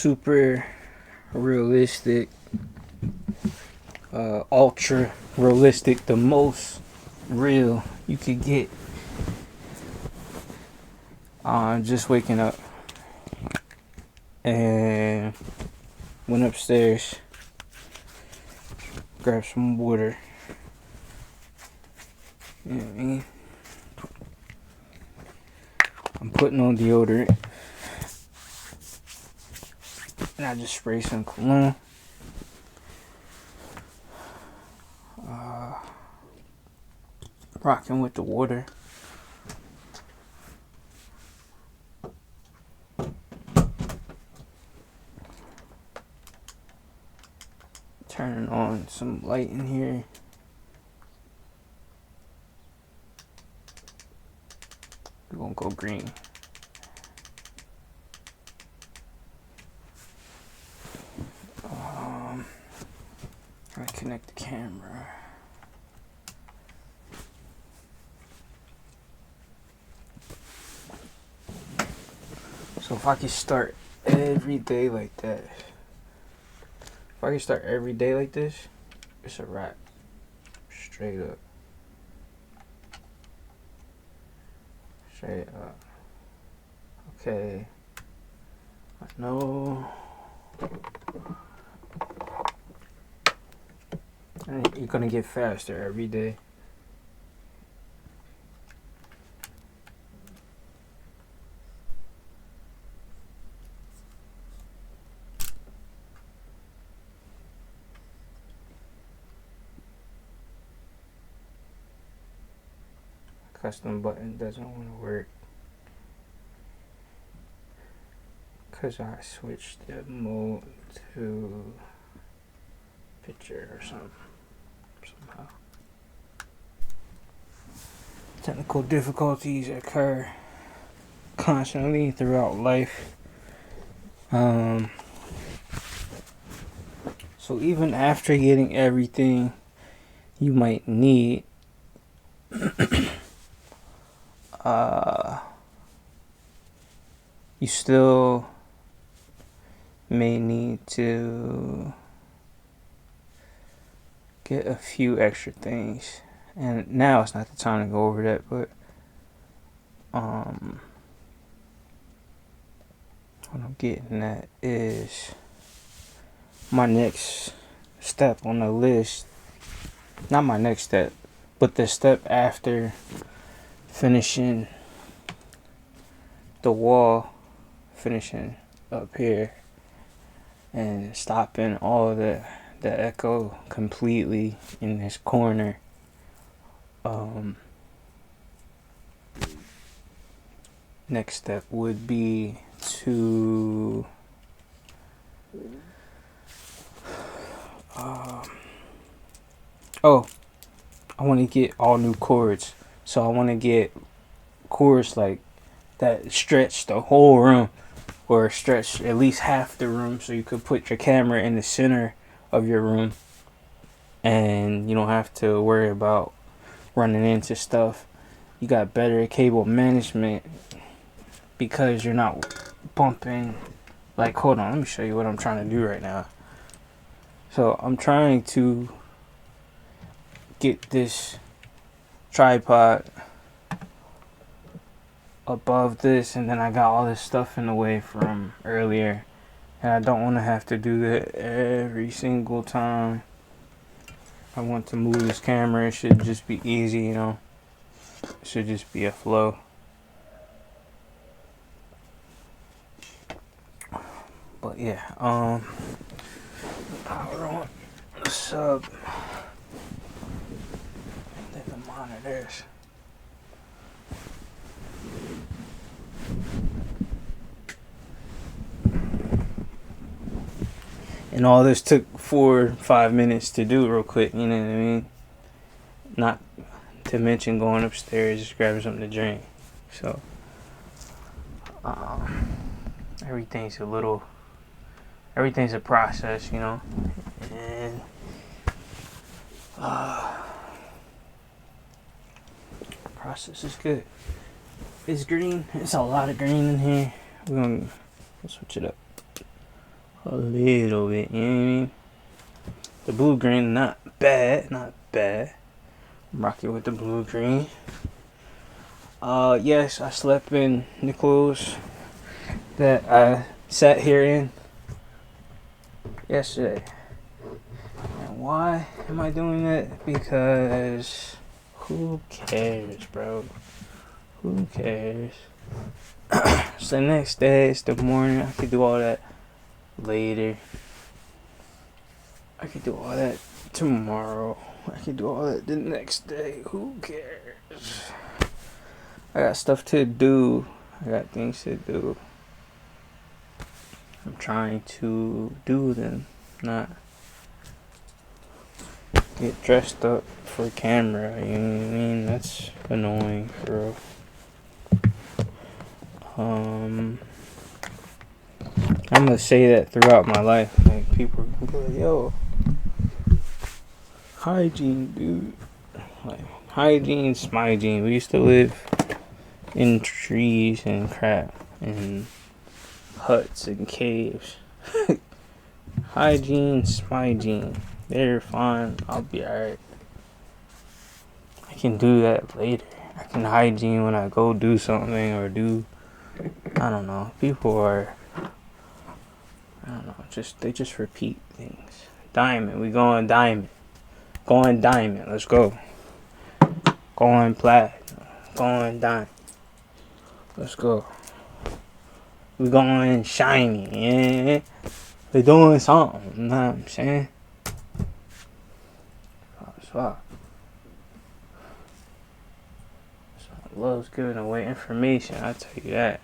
super realistic, ultra realistic, the most real you could get. Just waking up and went upstairs, grabbed some water. You know what I mean? I'm putting on deodorant, and I just spray some cologne. Rocking with the water. Turning on some light in here. We're gonna go green. I connect the camera. So if I could start every day like that, it's a wrap. Straight up. Okay. I know. And you're gonna get faster every day. Custom button doesn't want to work because I switched the mode to picture or something somehow. Technical difficulties occur constantly throughout life. So even after getting everything you might need, you still may need to get a few extra things. And now it's not the time to go over that, but what I'm getting at is my next step on the list. Not my next step, but the step after finishing the wall, finishing up here, and stopping all the echo completely in this corner. Next step would be to I want to get all new cords. So I want to get cords like that stretch the whole room, or stretch at least half the room, so you could put your camera in the center of your room and you don't have to worry about running into stuff. You got better cable management because you're not bumping. Like, hold on, let me show you what I'm trying to do right now. So I'm trying to get this tripod above this, and then I got all this stuff in the way from earlier, and I don't want to have to do that every single time I want to move this camera. It should just be easy, you know. It should just be a flow. But yeah, power on the sub, then the monitors. And all this took 4 or 5 minutes to do real quick, you know what I mean? Not to mention going upstairs, just grabbing something to drink. So, everything's a process, you know? And, process is good. It's green. It's a lot of green in here. We're gonna switch it up. A little bit, you know what I mean? The blue green, not bad. I'm rocking with the blue green. Yes, I slept in the clothes that I sat here in yesterday. And why am I doing that? Because who cares, bro? Who cares? It's the next day, it's the morning. I could do all that later. I could do all that tomorrow. I could do all that the next day. Who cares? I got stuff to do. I got things to do. I'm trying to do them, not get dressed up for camera. You know what I mean? That's annoying, bro. I'm gonna say that throughout my life. Like, people are gonna be like, yo, hygiene, dude. Like, hygiene's my gene. We used to live in trees and crap and huts and caves. Hygiene's my gene. They're fine. I'll be alright. I can do that later. I can hygiene when I go do something or do, I don't know. People are, I don't know, they just repeat things. Diamond, we going diamond. Going diamond, let's go. Going platinum. Going diamond. Let's go. We going shiny, yeah. We doing something, you know what I'm saying? Fuck. So loves giving away information, I tell you that.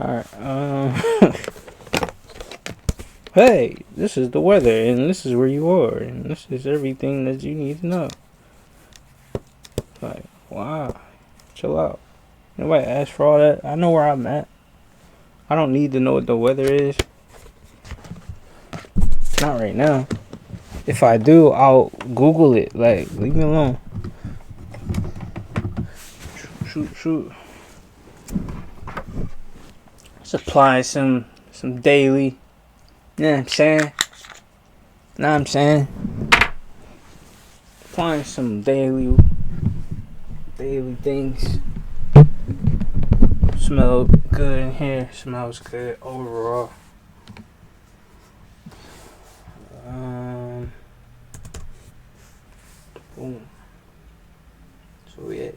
Alright, hey, this is the weather, and this is where you are, and this is everything that you need to know. Like, wow, chill out. Nobody asked for all that. I know where I'm at. I don't need to know what the weather is. Not right now. If I do, I'll Google it. Like, leave me alone. Shoot. Supply some daily. You know what I'm saying? Applying some daily things. Smell good in here. Smells good overall. Boom. So yeah,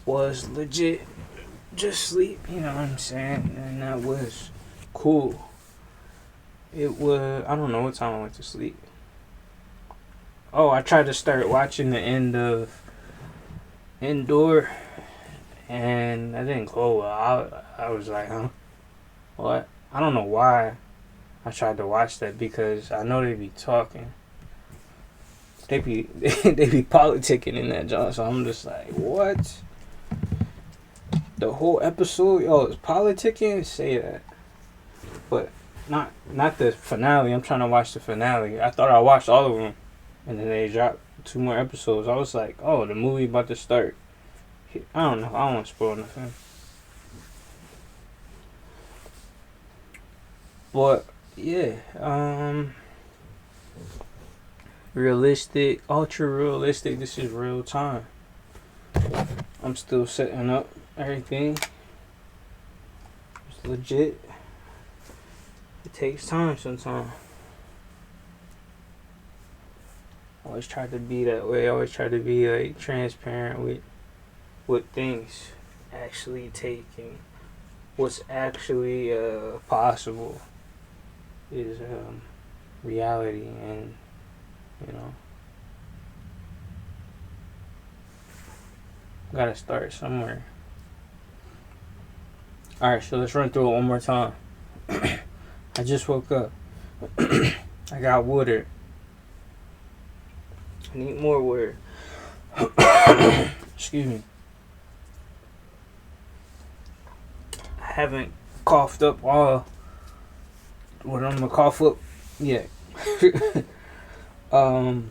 was legit just sleep. You know what I'm saying? And that was cool. It was. I don't know what time I went to sleep. Oh, I tried to start watching the end of Indoor, and I didn't go well. I was like, huh? What? I don't know why I tried to watch that, because I know they be talking. They be politicking in that joint, so I'm just like, what? The whole episode, yo, is politicking? Say that. But not the finale. I'm trying to watch the finale. I thought I watched all of them, and then they dropped 2 more episodes. I was like, oh, the movie about to start. I don't know. I don't want to spoil nothing. But yeah, realistic, ultra realistic. This is real time. I'm still setting up everything. It's legit. It takes time sometimes. I always try to be that way. I always try to be like transparent with what things actually take and what's actually possible is reality, and you know, gotta start somewhere. Alright, so let's run through it one more time. I just woke up. I got water. I need more water. Excuse me. I haven't coughed up all what I'm gonna cough up yet. I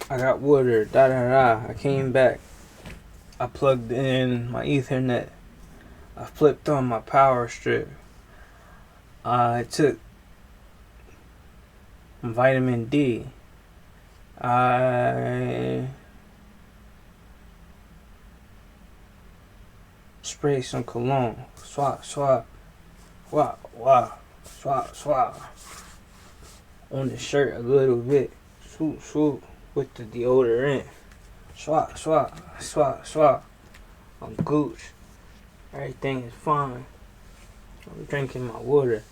got water. I came back. I plugged in my Ethernet. I flipped on my power strip. I took vitamin D. I sprayed some cologne. Swap, swap, swap, swap, swap, swap. On the shirt a little bit. Swoop, swoop with the deodorant. Swap, swap, swap, swap. I'm Gooch. Everything is fine. I'm drinking my water.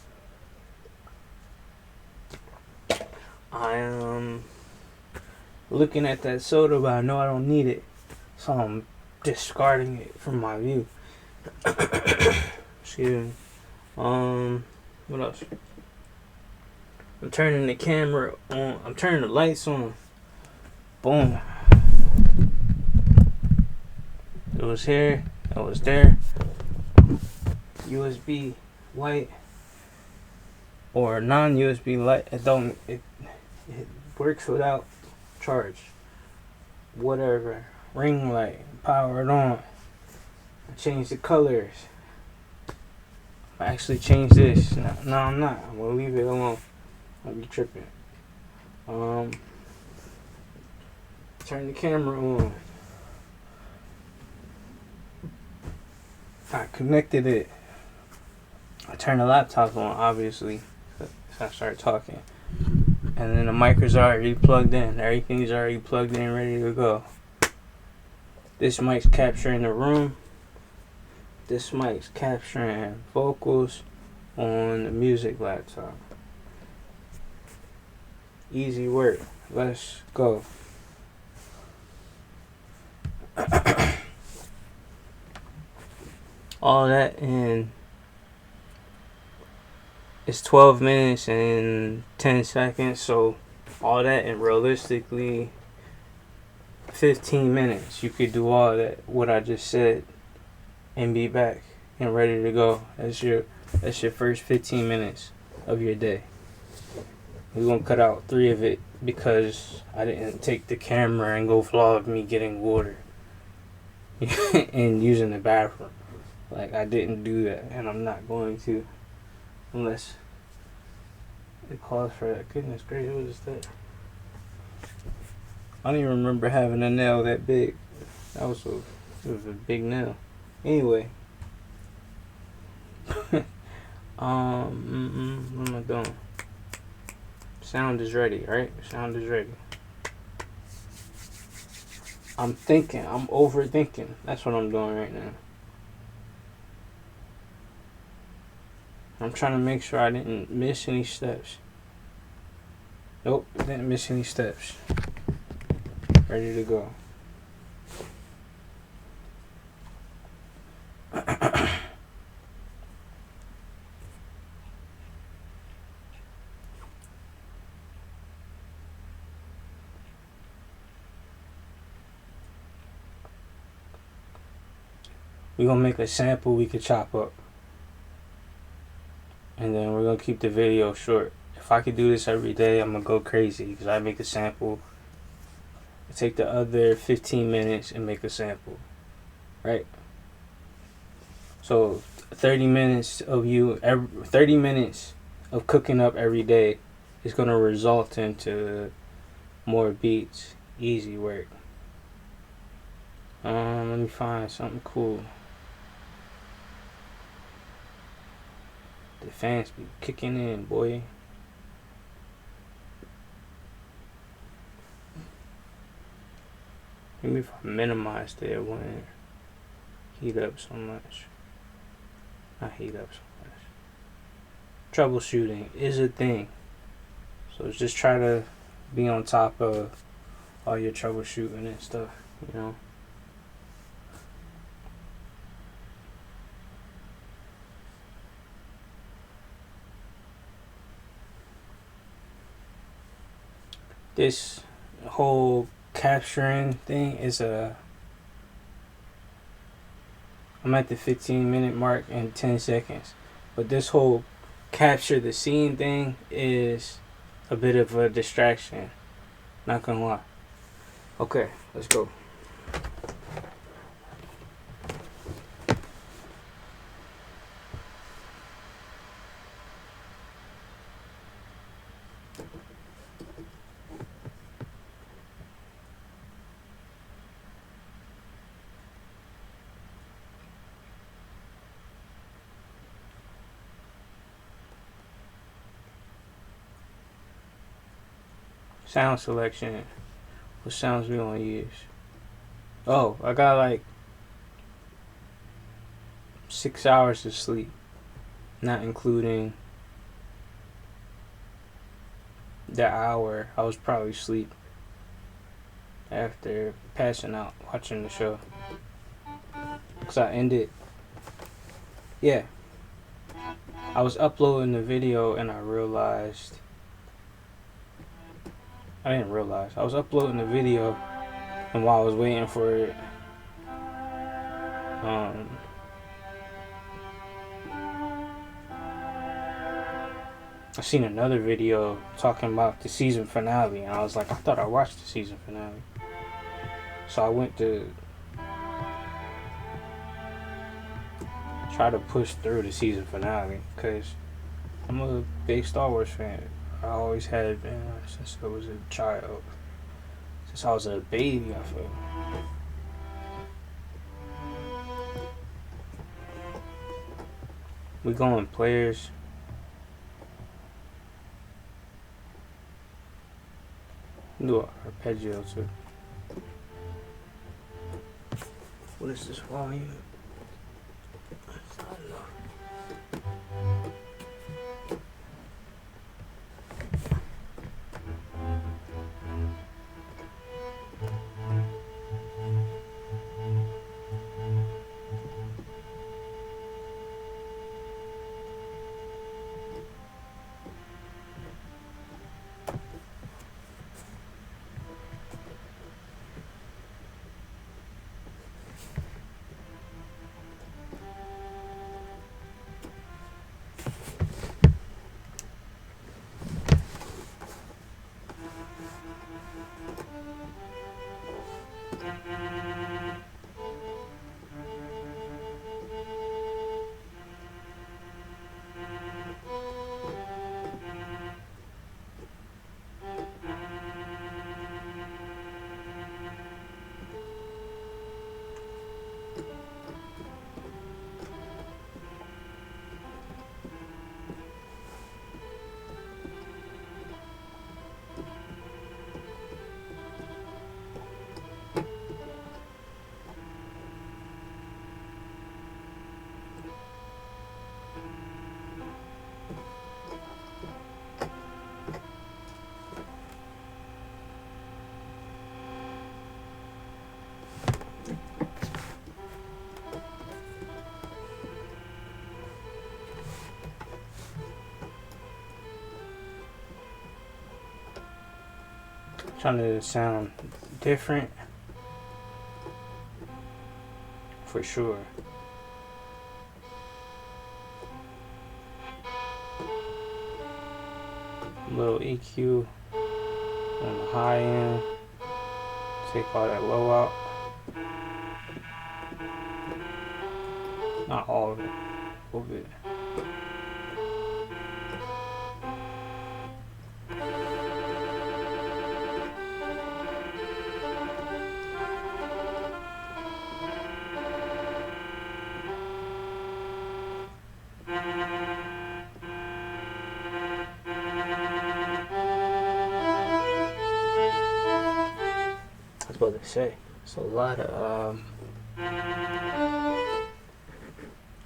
I am looking at that soda, but I know I don't need it, so I'm discarding it from my view. Excuse me. What else? I'm turning the camera on. I'm turning the lights on. Boom. It was here. It was there. USB light or non-USB light. It works without charge. Whatever. Ring light. Power it on. I changed the colors. I actually changed this. No, I'm not. I'm gonna leave it alone. I'll be tripping. Turn the camera on. I connected it. I turned the laptop on, obviously. So I started talking. And then the mic is already plugged in. Everything's already plugged in, ready to go. This mic's capturing the room. This mic's capturing vocals on the music laptop. Easy work. Let's go. All that in it's 12 minutes and 10 seconds, so all that in realistically 15 minutes. You could do all that, what I just said, and be back and ready to go. That's your first 15 minutes of your day. We're gonna cut out 3 of it because I didn't take the camera and go vlog me getting water and using the bathroom. Like, I didn't do that, and I'm not going to unless it calls for that. Goodness gracious, what is that? I don't even remember having a nail that big. It was a big nail. Anyway, what am I doing? Sound is ready, right? Sound is ready. I'm thinking. I'm overthinking. That's what I'm doing right now. I'm trying to make sure I didn't miss any steps. Nope, didn't miss any steps. Ready to go. We're gonna make a sample we could chop up. And then we're gonna keep the video short. If I could do this every day, I'm gonna go crazy because I make a sample. I take the other 15 minutes and make a sample, right? So 30 minutes of 30 minutes of cooking up every day is gonna result into more beats. Easy work. Let me find something cool. The fans be kicking in, boy. Maybe if I minimize it, it wouldn't heat up so much. Not heat up so much. Troubleshooting is a thing. So just try to be on top of all your troubleshooting and stuff, you know. This whole capturing thing is I'm at the 15-minute mark in 10 seconds. But this whole capture the scene thing is a bit of a distraction. Not gonna lie. Okay, let's go. sound selection. What sounds we gonna use? Oh, I got like 6 hours of sleep, not including the hour I was probably asleep after passing out watching the show. Cause I ended, yeah, I was uploading the video and I didn't realize I was uploading the video, and while I was waiting for it, I seen another video talking about the season finale, and I was like, I thought I watched the season finale. So I went to try to push through the season finale, because I'm a big Star Wars fan. I always had been since I was a child. Since I was a baby, I feel. We going players. Do an arpeggio too. What is this volume? That's not enough. Trying to sound different, for sure. A little EQ on the high end. Take all that low out. Not all of it, a little bit. I was about to say, it's a lot of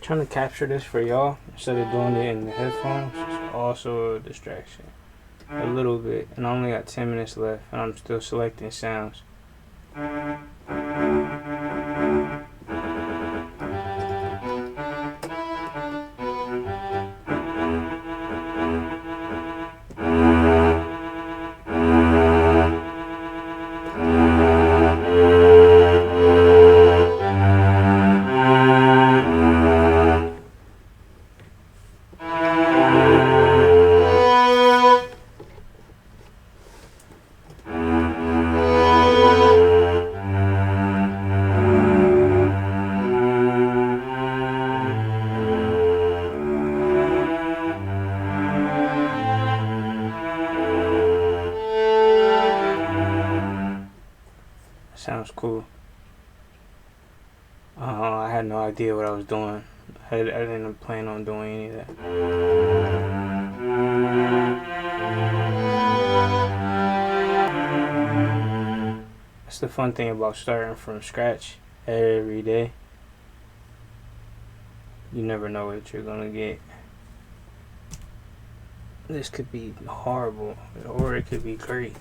trying to capture this for y'all instead of doing it in the headphones. It's also a distraction, a little bit, and I only got 10 minutes left, and I'm still selecting sounds. Sounds cool. I had no idea what I was doing. I didn't plan on doing any of that. the fun thing about starting from scratch every day. You never know what you're gonna get. This could be horrible, or it could be great.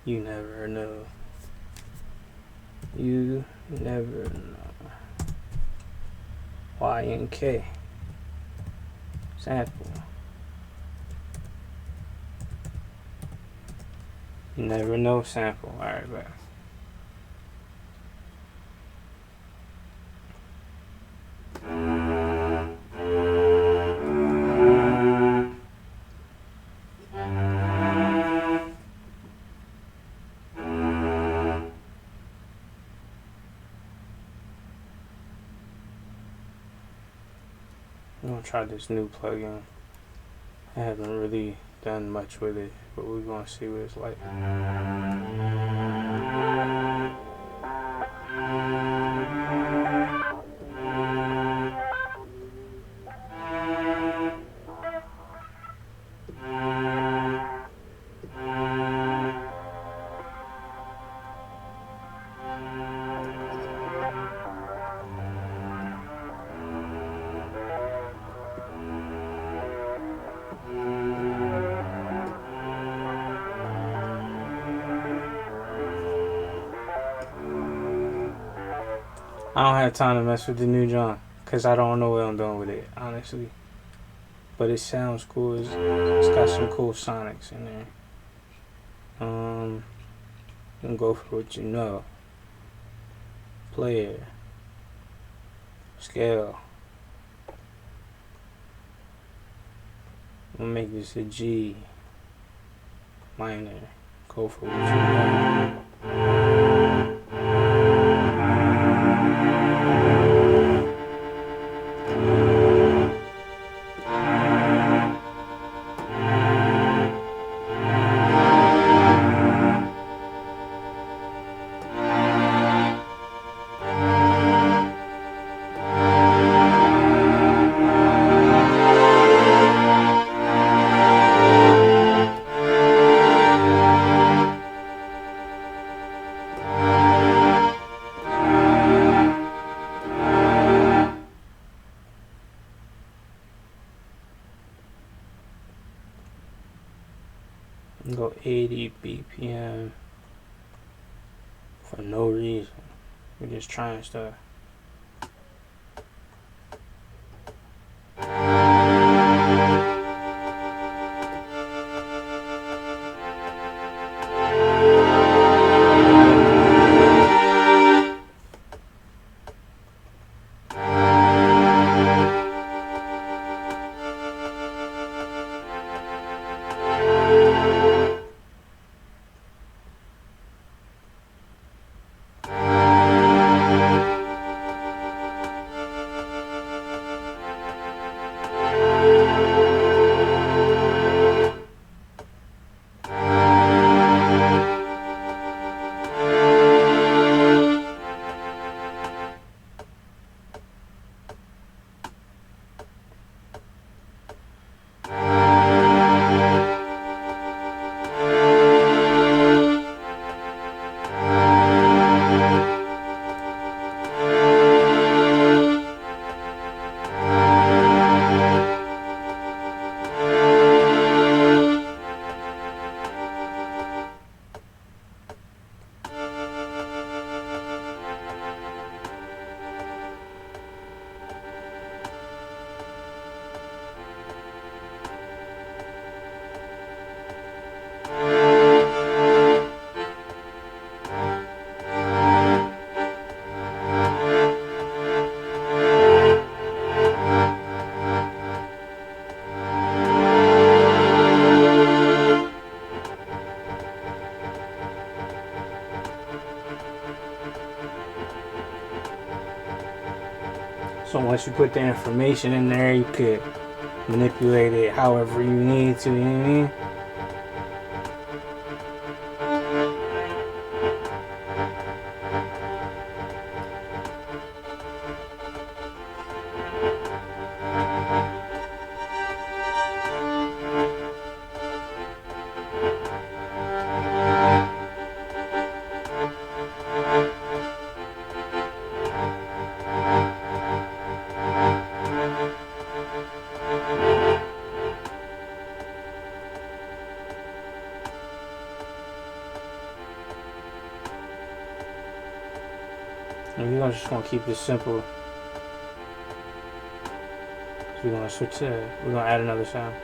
You never know. You never know. Y and K. Sample. You never know sample. Alright, back. I'm gonna try this new plugin. I haven't really done much with it, but we're gonna see what it's like. I don't have time to mess with the new John, cause I don't know what I'm doing with it, honestly. But it sounds cool. It's got some cool sonics in there. You can go for what you know. Player. Scale. I'm gonna make this a G minor. Go for what you know. Go 80 BPM for no reason. We're just trying stuff. So once you put the information in there, you could manipulate it however you need to, you know what I mean? And we're just gonna keep this simple. So we're gonna switch to, we're gonna add another sound.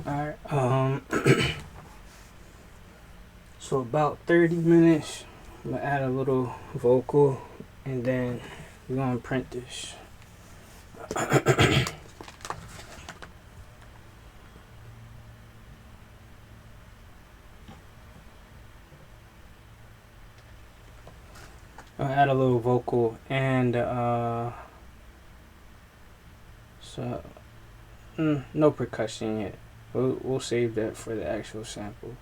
Alright, so about 30 minutes, I'm gonna add a little vocal and then we're gonna print this. I'll add a little vocal and no percussion yet. We'll save that for the actual sample.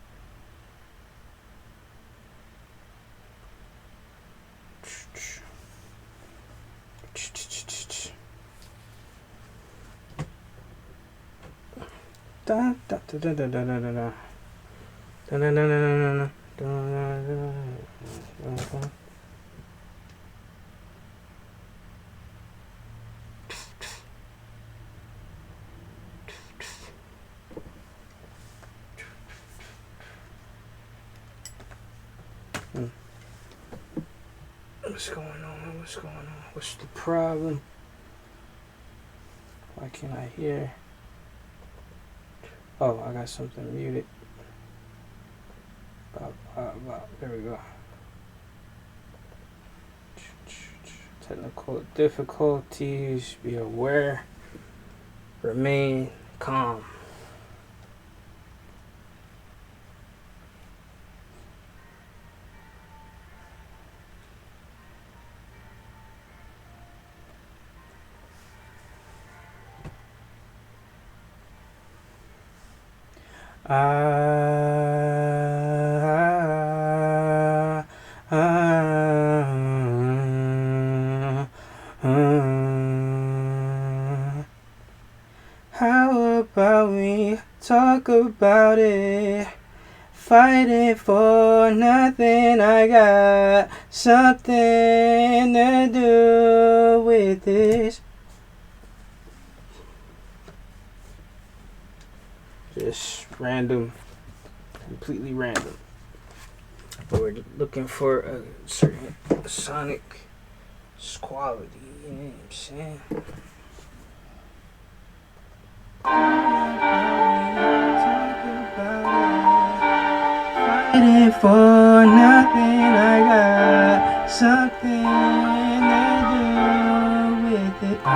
Da da da da da da da da da da da da. What's going on? What's going on? What's the problem? Why can't I hear? Oh, I got something muted. There we go. Technical difficulties. Be aware. Remain calm. How about we talk about it? Fighting for nothing, I got something to do with this. Just random, completely random. But we're looking for a certain sonic quality, you know what I'm saying? Fighting for nothing, I got something to do with it. So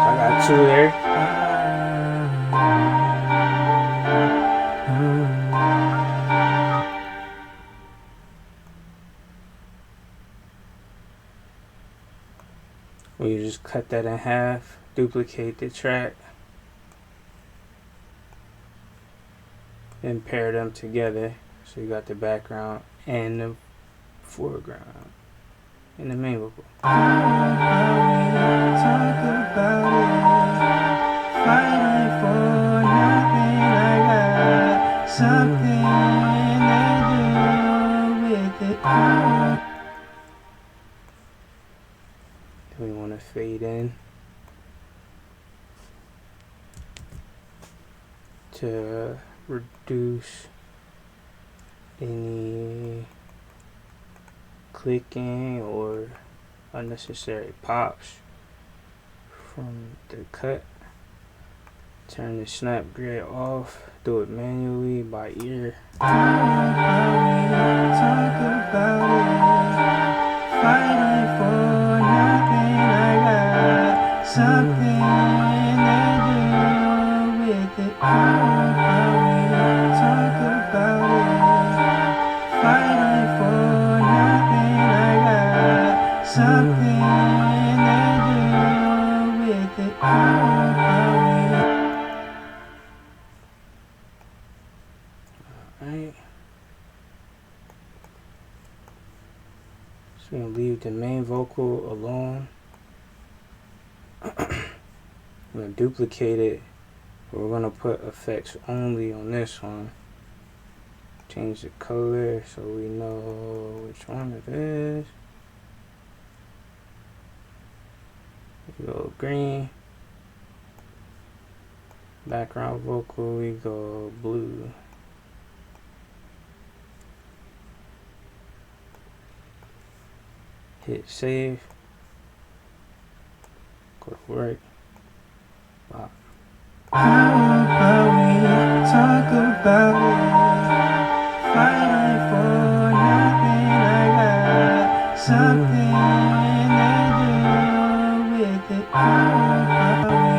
I got two there. We just cut that in half, duplicate the track, and pair them together. So you got the background and the foreground in the main vocal. Something to do with it. We want to fade in. to reduce any clicking or unnecessary pops from the cut. Turn the snap grid off. Do it manually by ear. Talk about it. Fighting for nothing. I got something to do with it. Talk about it. Fighting for nothing. I got something to do with it. Alright. So we're going to leave the main vocal alone. I'm going to duplicate it. We're going to put effects only on this one. Change the color so we know which one it is. We go green. Background vocal, we go blue. Hit save. Go to work. Wow. How about we talk about it? Fighting for nothing. I got something to do with it. How about we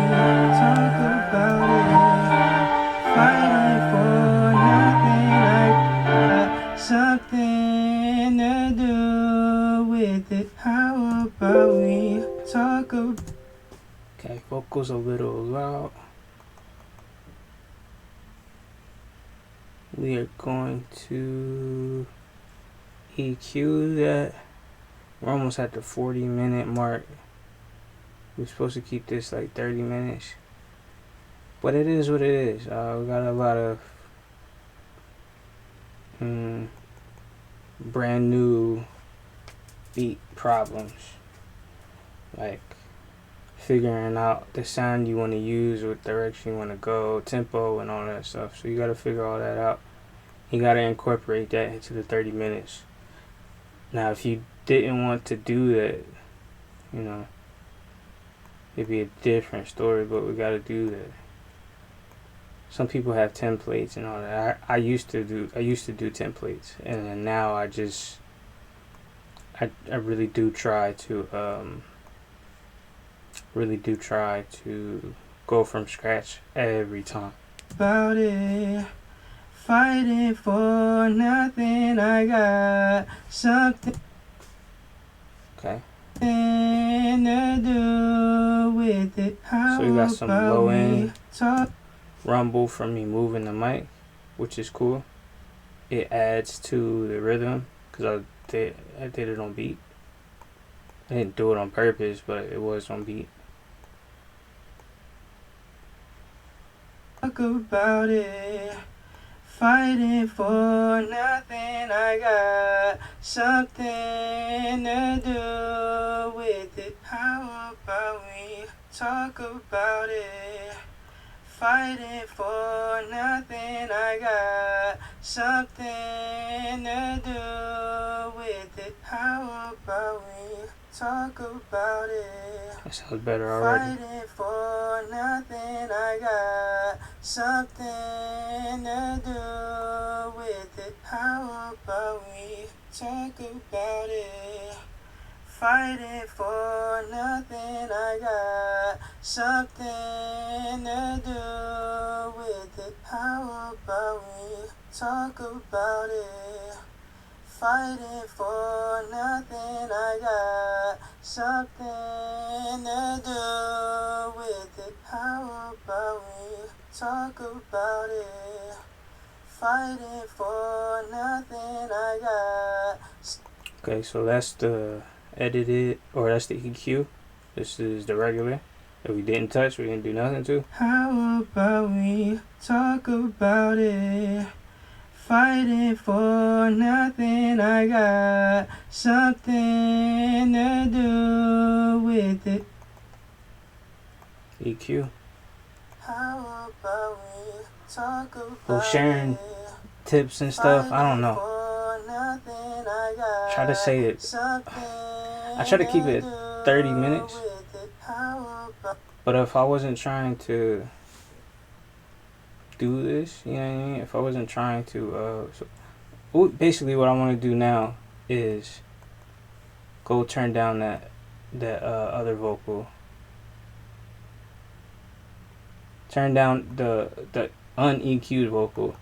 talk about it? Fighting for nothing. I got something to do with it. How about we talk about it? Okay, vocals a little loud. We are going to EQ that. We're almost at the 40-minute mark. We're supposed to keep this like 30 minutes. But it is what it is. We got a lot of brand new beat problems. Like figuring out the sound you want to use, what direction you want to go, tempo and all that stuff. So you got to figure all that out. You got to incorporate that into the 30 minutes. Now if you didn't want to do that, you know, it'd be a different story, but we got to do that. Some people have templates and all that. I used to do templates, and then now I really do try to go from scratch every time. About it, fighting for nothing. I got something. Okay. To do with it. So we got some low end rumble from me moving the mic, which is cool. It adds to the rhythm because I did it on beat. I didn't do it on purpose, but it was on beat. Talk about it, fighting for nothing. I got something to do with it. How about we talk about it? Fighting for nothing. I got something to do with it. How about we talk about it? That sounds better already. Fighting for nothing. I got something to do with it. How about we talk about it? Fighting for nothing. I got something to do with it. How about we talk about it? Fighting for nothing. I got something to do with it. How about we talk about it? Fighting for nothing. I got. Okay, so that's the edited, or that's the EQ. This is the regular that we didn't touch, we didn't do nothing to. How about we talk about it? Fighting for nothing. I got something to do with it. EQ. How about we Who's sharing tips and stuff. I don't know. Try to say it. I try to keep it 30 minutes. But if I wasn't trying to do this, you know what I mean? If I wasn't trying to, basically what I want to do now is go turn down that other vocal. Turn down the un-EQ'd vocal.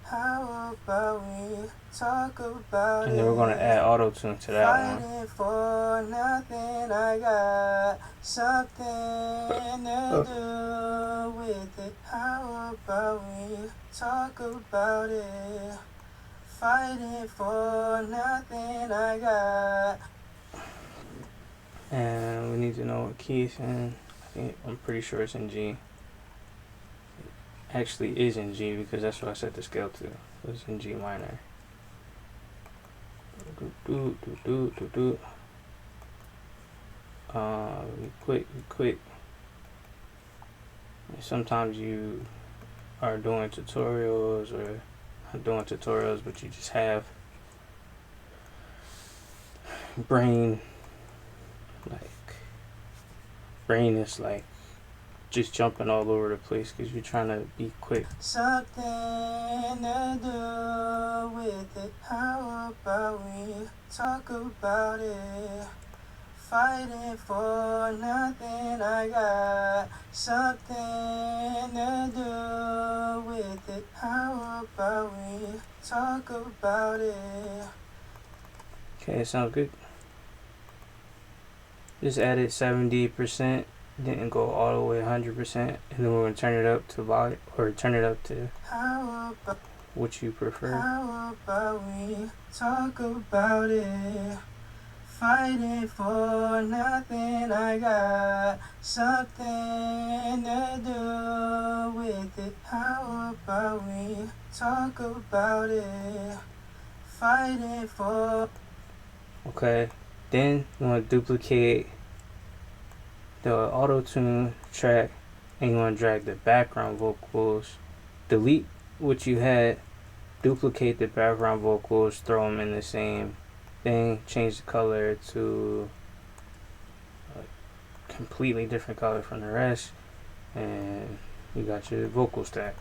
How about we talk about and then we're gonna add auto-tune to that one. For nothing, I got something to do with it. How about we talk about it? Fighting for nothing, I got. And we need to know what key it's in. I'm pretty sure it's in G. Actually is in G because that's what I set the scale to. It's in G minor. Quick. Sometimes you are doing tutorials or not doing tutorials, but you just have brain is like just jumping all over the place because you're trying to be quick. Something to do with it. How about we talk about it? Fighting for nothing, I got something to do with it. How about we talk about it? Okay, it sounds good. Just added 70%. Didn't go all the way 100%, and then we're gonna turn it up to volume or turn it up to what you prefer. How about we talk about it? Fighting for nothing, I got something to do with it. How about we talk about it? Fighting for. Okay, then you want to duplicate the auto-tune track and you want to drag the background vocals, delete what you had, duplicate the background vocals, throw them in the same thing, change the color to a completely different color from the rest, and you got your vocal stack.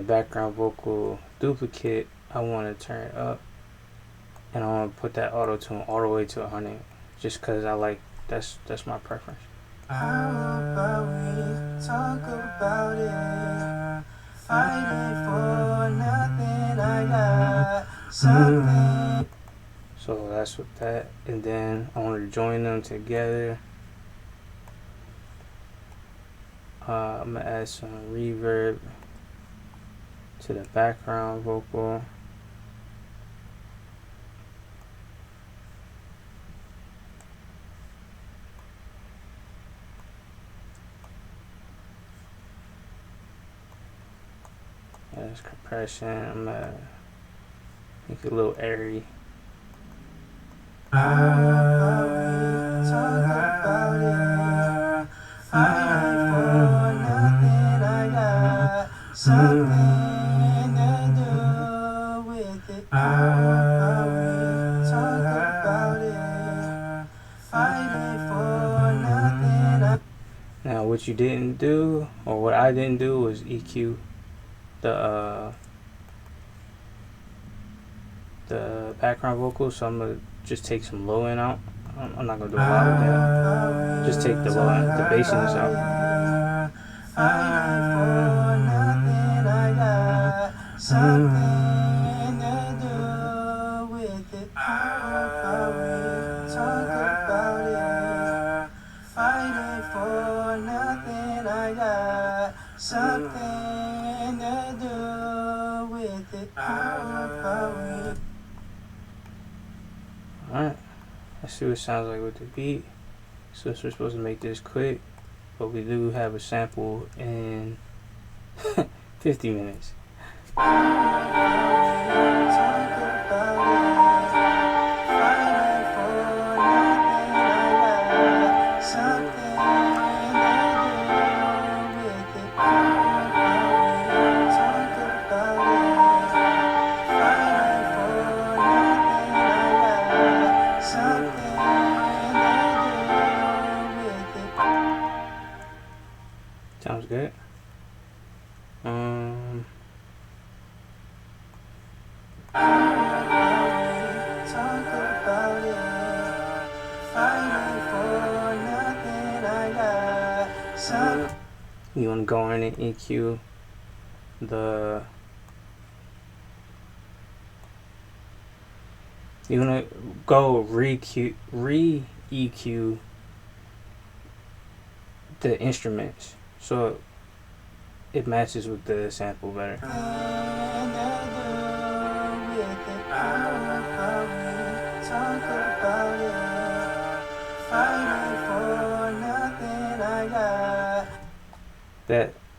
Background vocal duplicate, I want to turn it up and I want to put that auto-tune all the way to 100 just because I like that's my preference. How about we talk about it? Fighting for nothing, I got something. So that's with that, and then I want to join them together. I'm gonna add some reverb to the background vocal. That's compression. I'm gonna make it a little airy. Something to do with it. Talk about it. Fighting for nothing. Now, what you didn't do, or what I didn't do, was EQ the background vocals. So I'm gonna just take some low end out. I'm not gonna do a lot of that. Just take the low end, the bassiness out. Something to do with it. How about we talk about it? Fighting for nothing, I got something to do with it. How about we? Alright, let's see what it sounds like with the beat. So we're supposed to make this quick, but we do have a sample in 50 minutes. Talk about it. Fighting for it. You want to go in and EQ the. You want to go re-EQ the instruments so it matches with the sample better.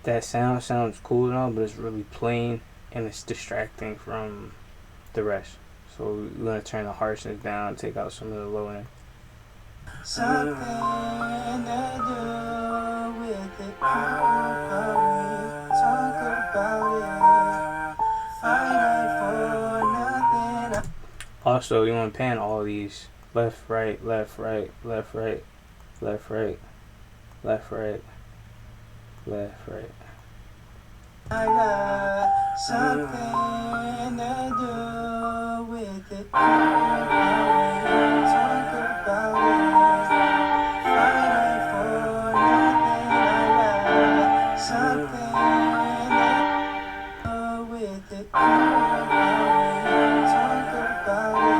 That sound sounds cool and all, but it's really plain and it's distracting from the rest. So we're gonna turn the harshness down, take out some of the low end. Something to do with it. Talk about it. Fight for nothing. Also, you want to pan all these left, right, left, right, left, right, left, right, left, right, left, right. I got something to do with it. Talk about it. Fight for nothing. I got something to do with it. Talk about it.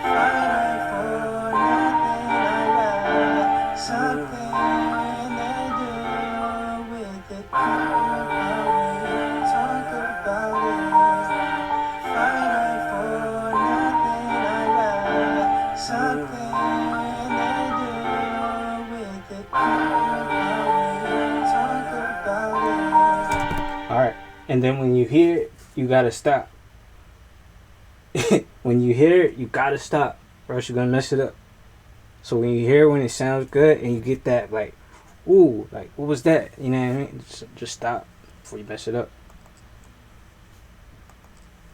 Fight for nothing. I got something to do with it. Alright, and then when you hear it, you gotta stop. When you hear it, you gotta stop, or else you're gonna mess it up. So when you hear it, when it sounds good, and you get that, like, ooh, like, what was that? You know what I mean? Just stop before you mess it up.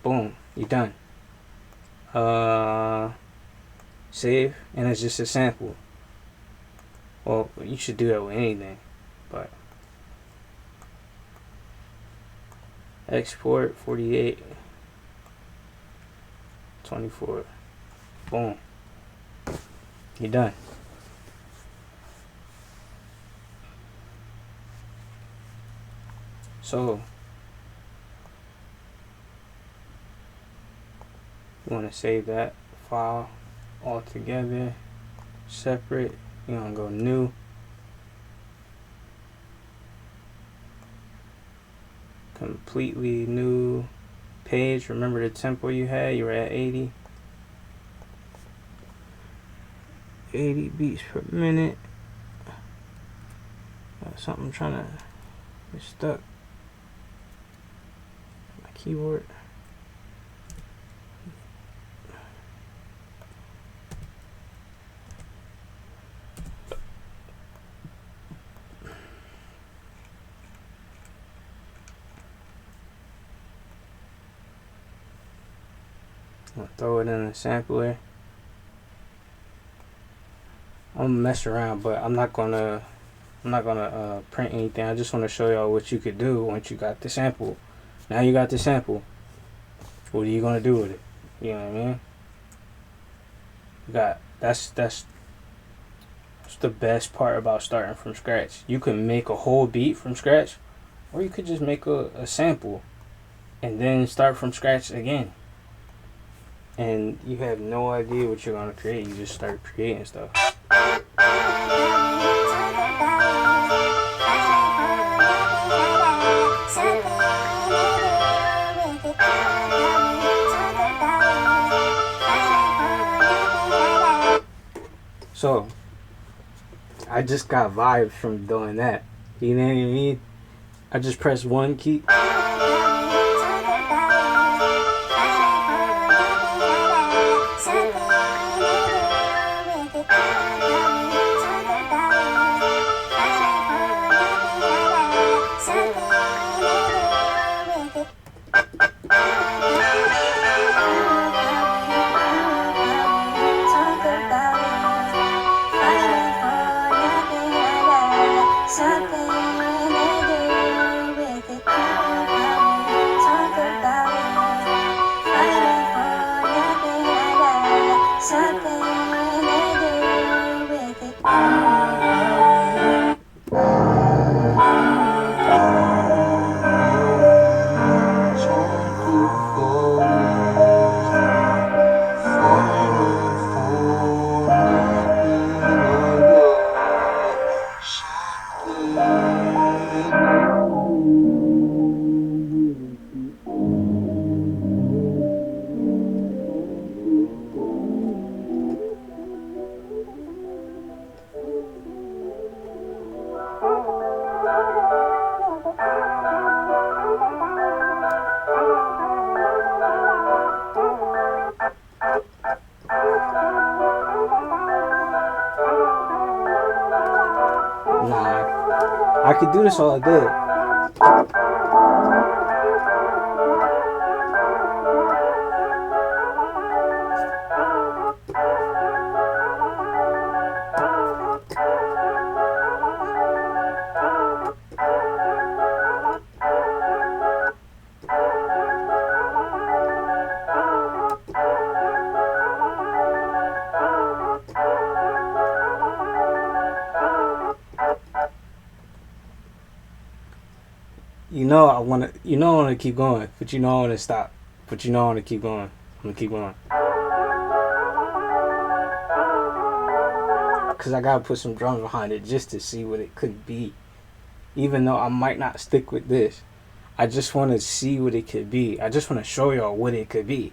Boom, you're done. Save, and it's just a sample. Well, you should do that with anything, but export 48 24. Boom, you're done. So you want to save that file all together, separate. You want to go new. Completely new page. Remember the tempo you had? You were at 80 beats per minute. Got something trying to get stuck. My keyboard. I'll throw it in the sampler. I'm gonna mess around, but I'm not gonna print anything. I just want to show y'all what you could do once you got the sample. Now you got the sample. What are you gonna do with it? You know what I mean? That's the best part about starting from scratch. You can make a whole beat from scratch, or you could just make a sample and then start from scratch again. And you have no idea what you're gonna create. You just start creating stuff. So I just got vibes from doing that. You know what I mean? I just press one key. Something Nah, I could do this all day. I want to keep going, but I want to stop. But I want to keep going. I'm going to keep going. Because I got to put some drums behind it just to see what it could be. Even though I might not stick with this. I just want to see what it could be. I just want to show y'all what it could be.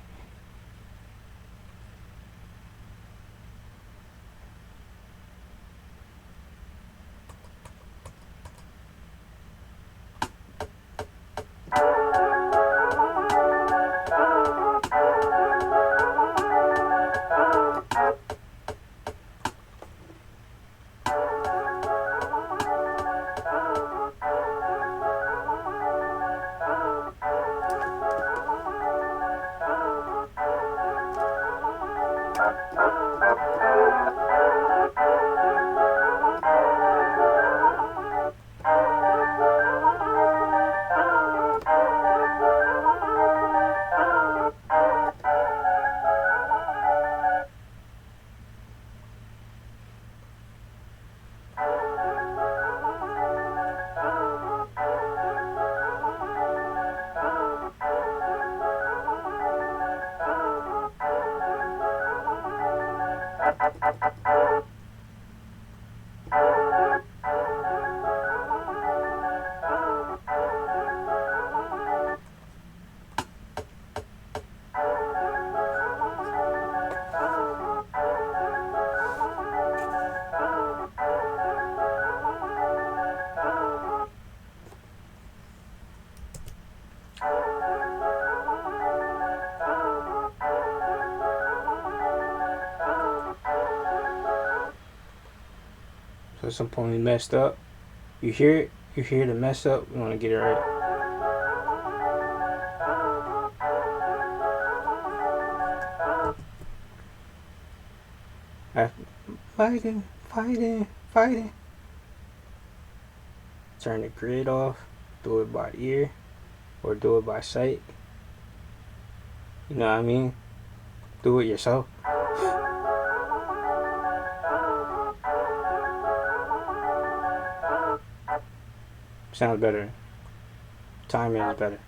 So at some point we messed up. You hear it? You hear the mess up? We want to get it right. Fighting. Turn the grid off. Do it by ear. Or do it by sight. You know what I mean? Do it yourself. Sounds better. Timing is better.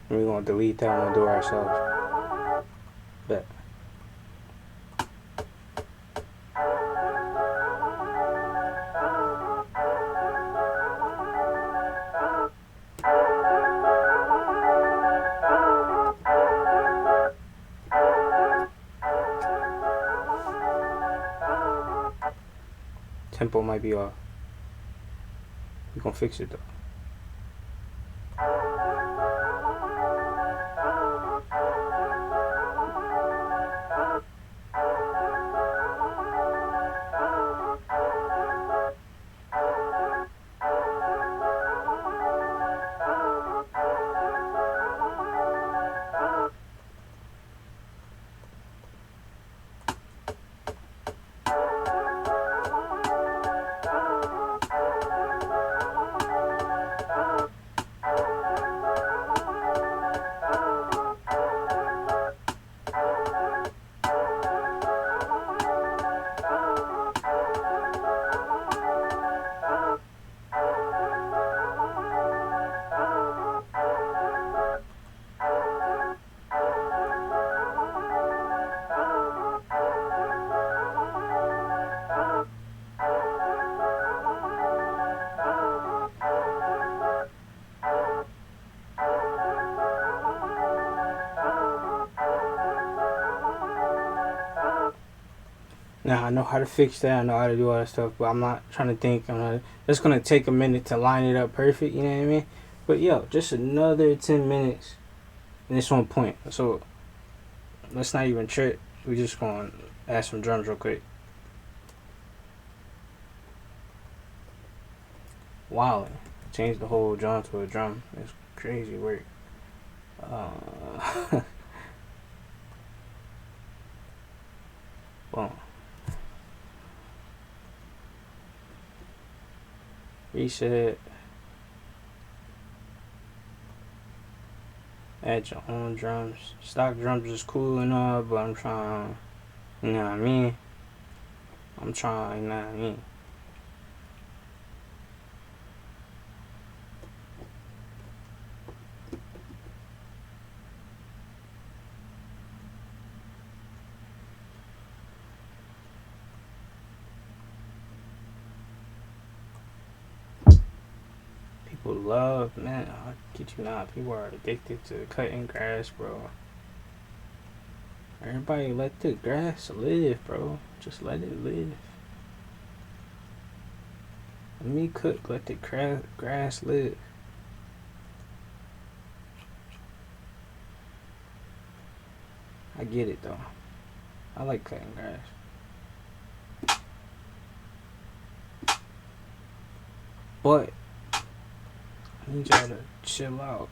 We're gonna delete that one and do it ourselves. Bet. Tempo might be off. We're gonna fix it though. Now I know how to fix that. I know how to do all that stuff, but I'm not trying to think. It's gonna take a minute to line it up perfect. You know what I mean? But yo, just another 10 minutes, and it's on point. So let's not even trip. We just gonna add some drums real quick. Wow, change the whole drum to a drum. It's crazy work. Boom. Reset. Add your own drums. Stock drums is cool and all, but I'm trying, you know what I mean? You know what I mean? People love, man, I kid you not, people are addicted to cutting grass, bro. Everybody let the grass live, bro. Just let it live. Let me cook, let the grass live. I get it though. I like cutting grass. But I need y'all to chill out.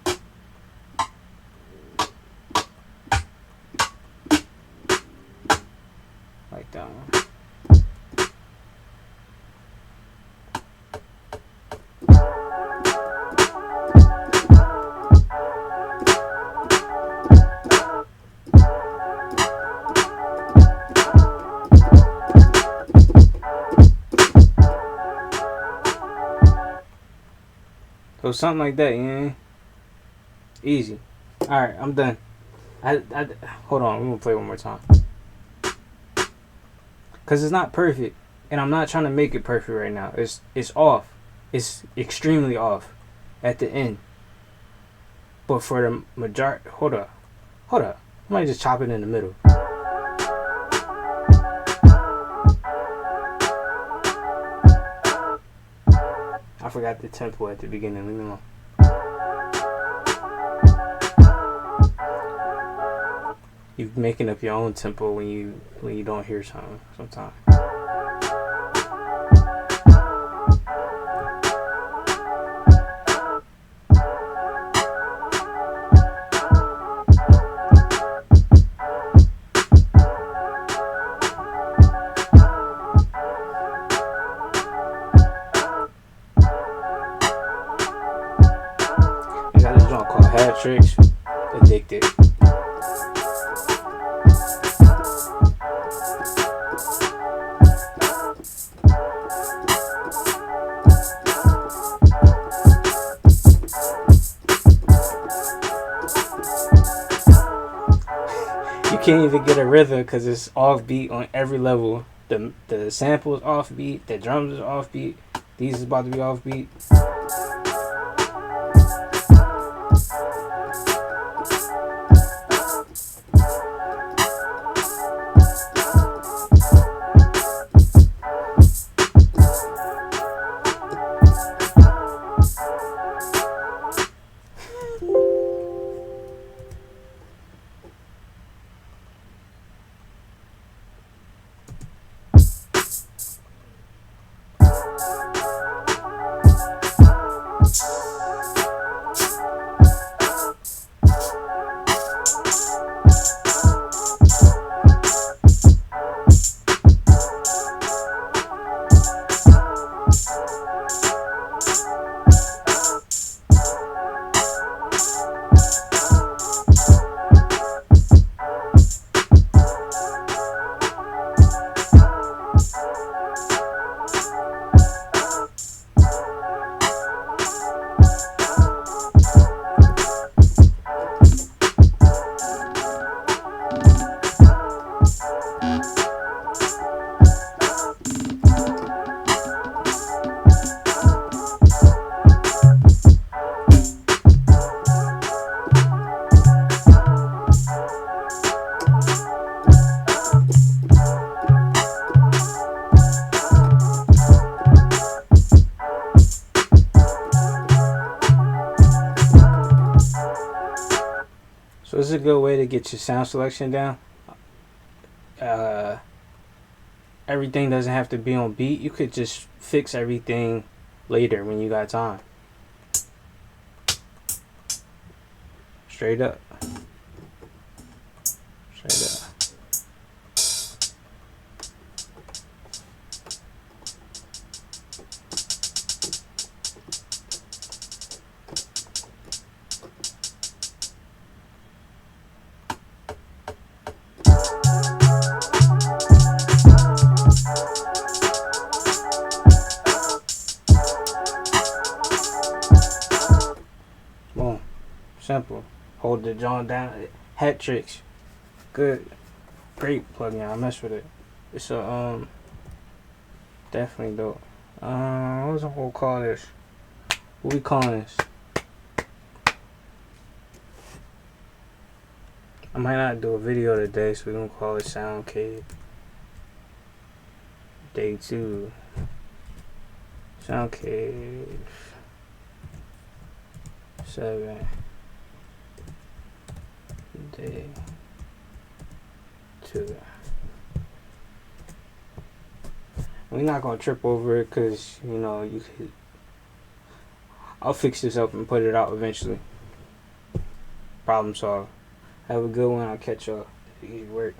Like that one. So something like that, you know? Easy. Alright, I'm done. Hold on, we're gonna play one more time. Cause it's not perfect. And I'm not trying to make it perfect right now. It's off. It's extremely off at the end. But for the majority, hold up. I might just chop it in the middle. I forgot the tempo at the beginning. Leave me alone. You're making up your own tempo when you don't hear something sometimes. I got this joint called Hat Tricks. Addicted. You can't even get a rhythm because it's offbeat on every level. The sample is offbeat. The drums is offbeat. These is about to be offbeat. a good way to get your sound selection down. Everything doesn't have to be on beat. You could just fix everything later when you got time. Straight up. Straight up. Boom. Simple. Hold the joint down. Hat tricks. Good. Great plugin. I mess with it. It's a definitely dope. What was I gonna call this? What we calling this? I might not do a video today, so we're gonna call it SoundCave. Day2. SoundCave7. Day2. We're not gonna trip over it because, you know, you could. I'll fix this up and put it out eventually. Problem solved. Have a good one. I'll catch y'all. Easy work.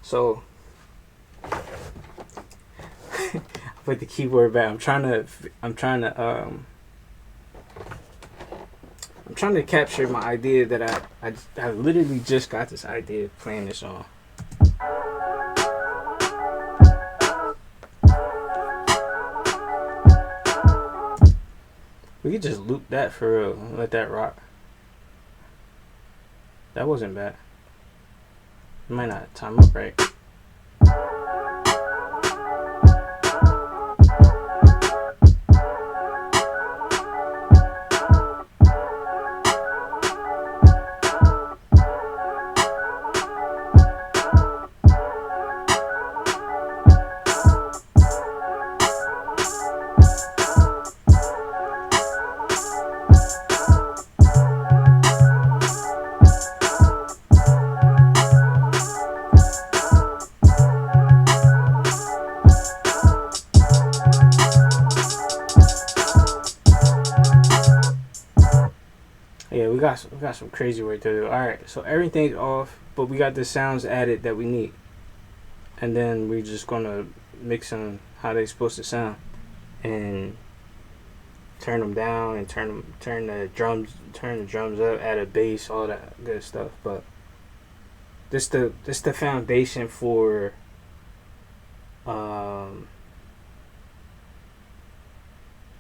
So, I put the keyboard back. I'm trying to capture my idea that I literally just got this idea of playing this song. We could just loop that for real and let that rock. That wasn't bad. It might not time up right. Yeah, we got some crazy work to do. Alright, so everything's off, but we got the sounds added that we need. And then we're just gonna mix them how they're supposed to sound. And turn them down and turn the drums up, add a bass, all that good stuff. But this the foundation for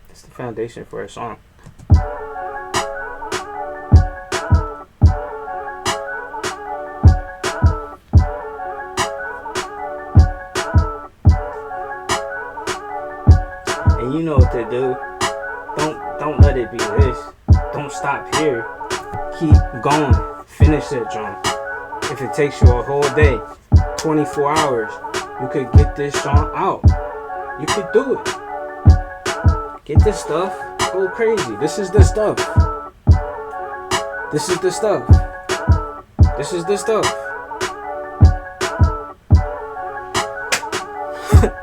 it's the foundation for a song. And you know what to do. Don't let it be this. Don't stop here. Keep going. Finish that drum. If it takes you a whole day, 24 hours, you could get this song out. You could do it. Get this stuff. Go crazy. This is the stuff. This is the stuff. This is the stuff.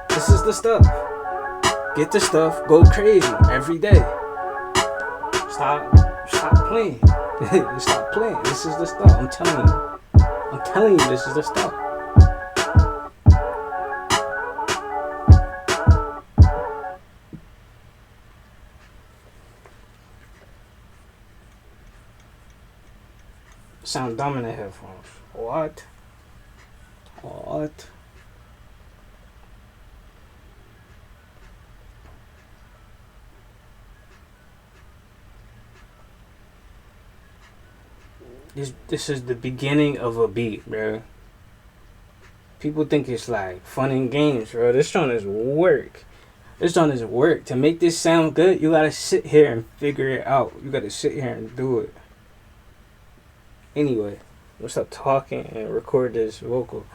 This is the stuff. Get the stuff, go crazy every day. Stop playing. Stop playing. This is the stuff. I'm telling you, this is the stuff. Sound dumb in the headphones. What? This is the beginning of a beat, bro. People think it's like fun and games, bro. This song is work. To make this sound good, you gotta sit here and figure it out. You gotta sit here and do it. Anyway, let's stop talking and record this vocal.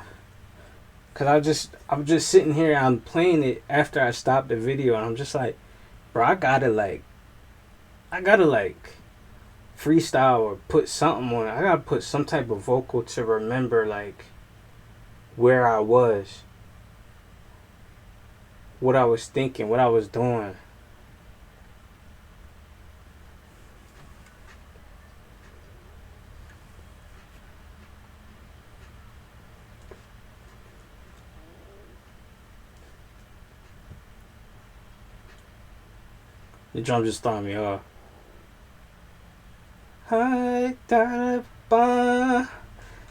Cause I'm just sitting here. I'm playing it after I stopped the video, and I'm just like, bro, I gotta like freestyle or put something on it. I gotta put some type of vocal to remember like where I was, what I was thinking, what I was doing. The drum just throwing me off. I thought about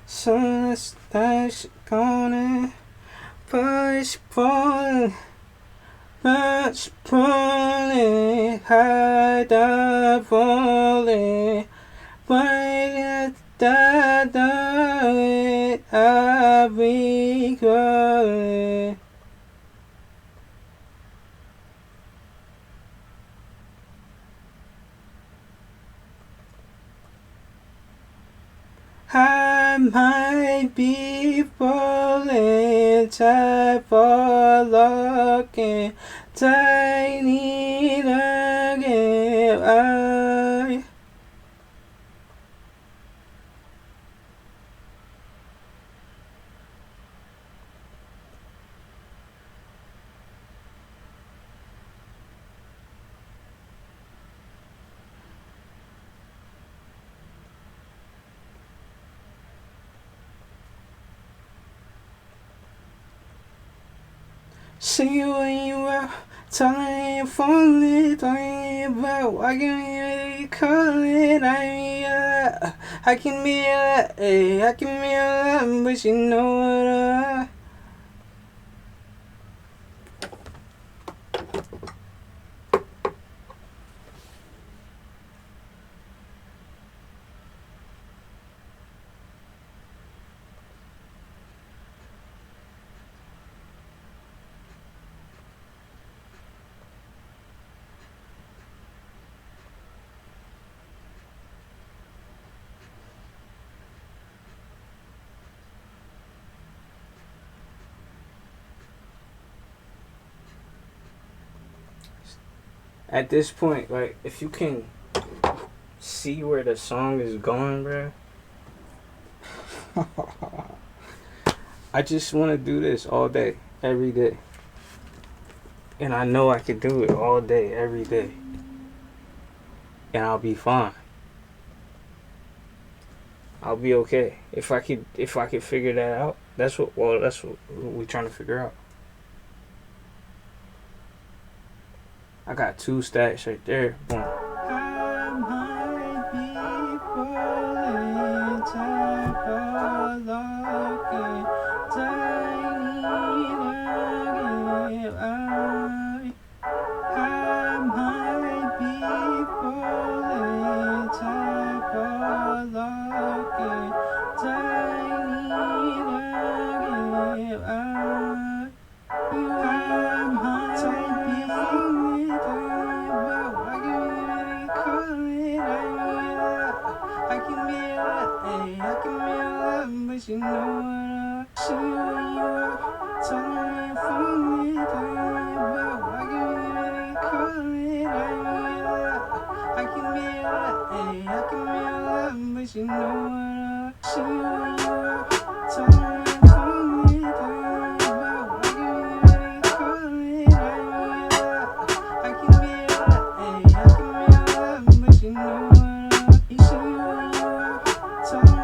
some that's gonna push pulling, much pulling, hide up falling. Why did I I'll be calling. I might be falling, type of looking, tiny again. See you when you out, telling you falling, talking about why can you call it? I can be I can be a but you know what At this point, like, if you can see where the song is going, bro, I just want to do this all day, every day. And I know I can do it all day, every day. And I'll be fine. I'll be okay. If I could figure that out, that's what we're trying to figure out. I got 2 stacks right there. Boom. I might be falling, type of looking, tiny again. I might be falling, type of looking, tiny again. But you know what I see when you out, telling me falling, talking about why can you call it? I can be a but you know what I see when you out, telling me falling, talking about why can you call it? I can be a but you know what I see when you out, telling me.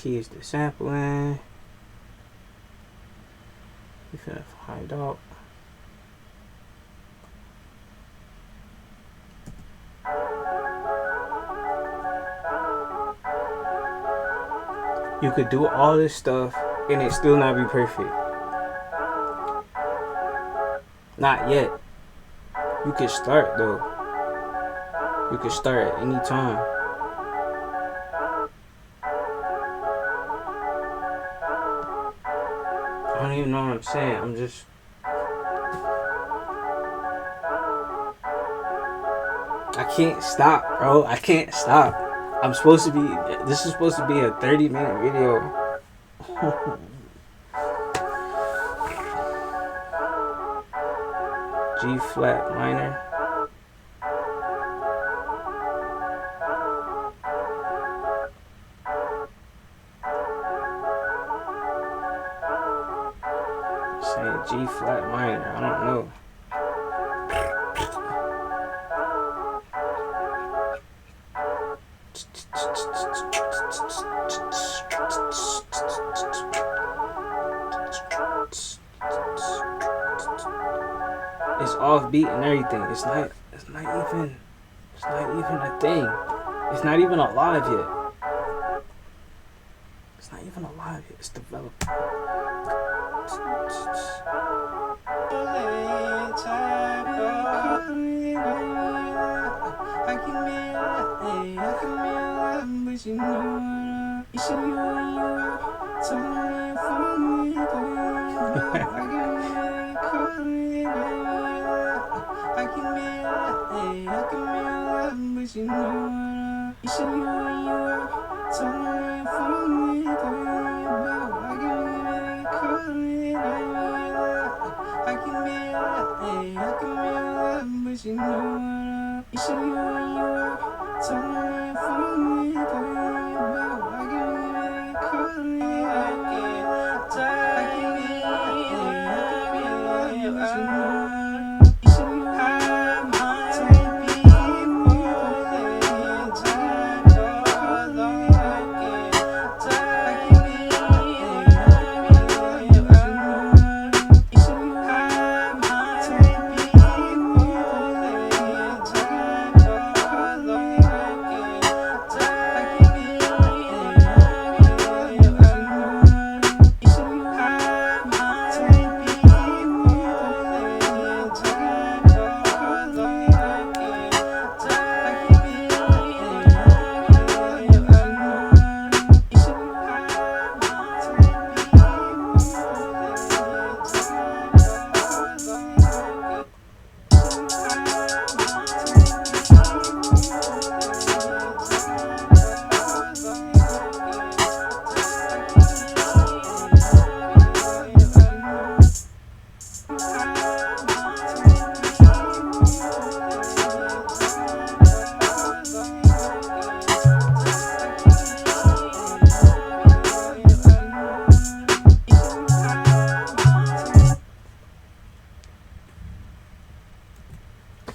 keys to sampling. We finna find out. You could do all this stuff and it still not be perfect. Not yet. You could start though. You could start at any time. I don't even know what I'm saying. I'm just... I can't stop, bro. I can't stop. I'm supposed to be... This is supposed to be a 30-minute video. G flat minor. Saying G flat minor. I don't know. It's off beat and everything. It's not even a thing. It's not even alive yet. It's not even alive yet. It's developing.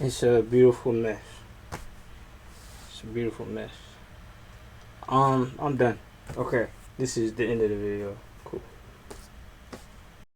It's a beautiful mess. It's a beautiful mess. I'm done. Okay, this is the end of the video. Cool.